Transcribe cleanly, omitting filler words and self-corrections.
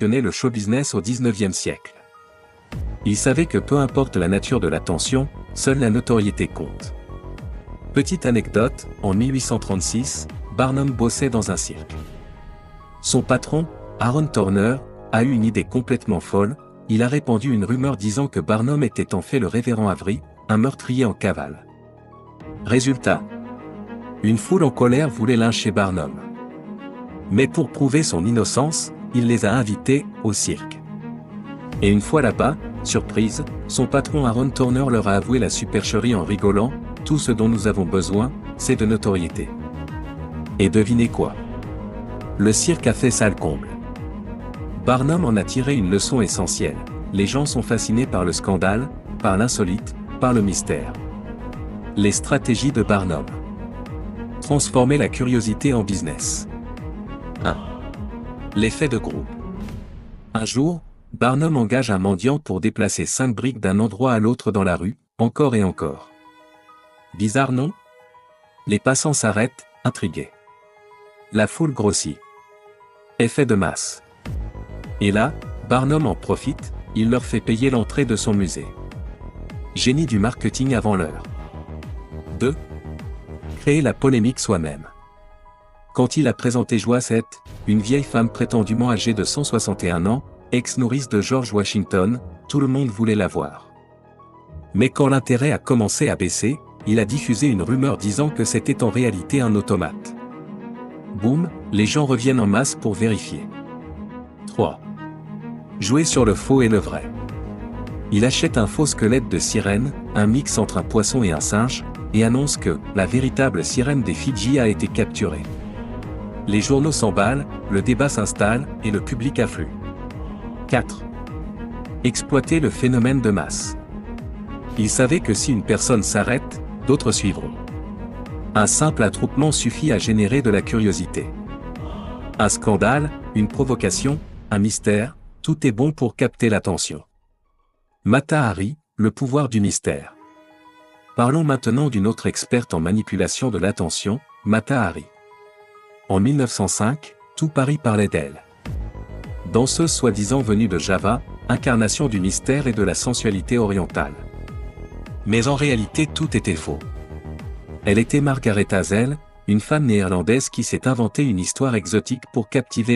le show business au XIXe siècle. Il savait que peu importe la nature de l'attention, seule la notoriété compte. Petite anecdote, en 1836, Barnum bossait dans un cirque. Son patron, Aaron Turner, a eu une idée complètement folle. Il a répandu une rumeur disant que Barnum était en fait le révérend Avery, un meurtrier en cavale. Résultat. Une foule en colère voulait lyncher Barnum. Mais pour prouver son innocence, il les a invités au cirque. Et une fois là-bas, surprise, son patron Aaron Turner leur a avoué la supercherie en rigolant, « Tout ce dont nous avons besoin, c'est de notoriété. » Et devinez quoi? Le cirque a fait sale comble. Barnum en a tiré une leçon essentielle. Les gens sont fascinés par le scandale, par l'insolite, par le mystère. Les stratégies de Barnum. Transformer la curiosité en business. 1. L'effet de groupe. Un jour, Barnum engage un mendiant pour déplacer 5 briques d'un endroit à l'autre dans la rue, encore et encore. Bizarre, non? Les passants s'arrêtent, intrigués. La foule grossit. Effet de masse. Et là, Barnum en profite, il leur fait payer l'entrée de son musée. Génie du marketing avant l'heure. 2. Créer la polémique soi-même. Quand il a présenté Joyce, une vieille femme prétendument âgée de 161 ans, ex-nourrice de George Washington, tout le monde voulait la voir. Mais quand l'intérêt a commencé à baisser, il a diffusé une rumeur disant que c'était en réalité un automate. Boum, les gens reviennent en masse pour vérifier. 3. Jouer sur le faux et le vrai. Il achète un faux squelette de sirène, un mix entre un poisson et un singe, et annonce que la véritable sirène des Fidji a été capturée. Les journaux s'emballent, le débat s'installe, et le public afflue. 4. Exploiter le phénomène de masse. Il savait que si une personne s'arrête, d'autres suivront. Un simple attroupement suffit à générer de la curiosité. Un scandale, une provocation, un mystère, tout est bon pour capter l'attention. Mata Hari, le pouvoir du mystère. Parlons maintenant d'une autre experte en manipulation de l'attention, Mata Hari. En 1905, tout Paris parlait d'elle. Danseuse soi-disant venue de Java, incarnation du mystère et de la sensualité orientale. Mais en réalité tout était faux. Elle était Margaret Hazel, une femme néerlandaise qui s'est inventé une histoire exotique pour captiver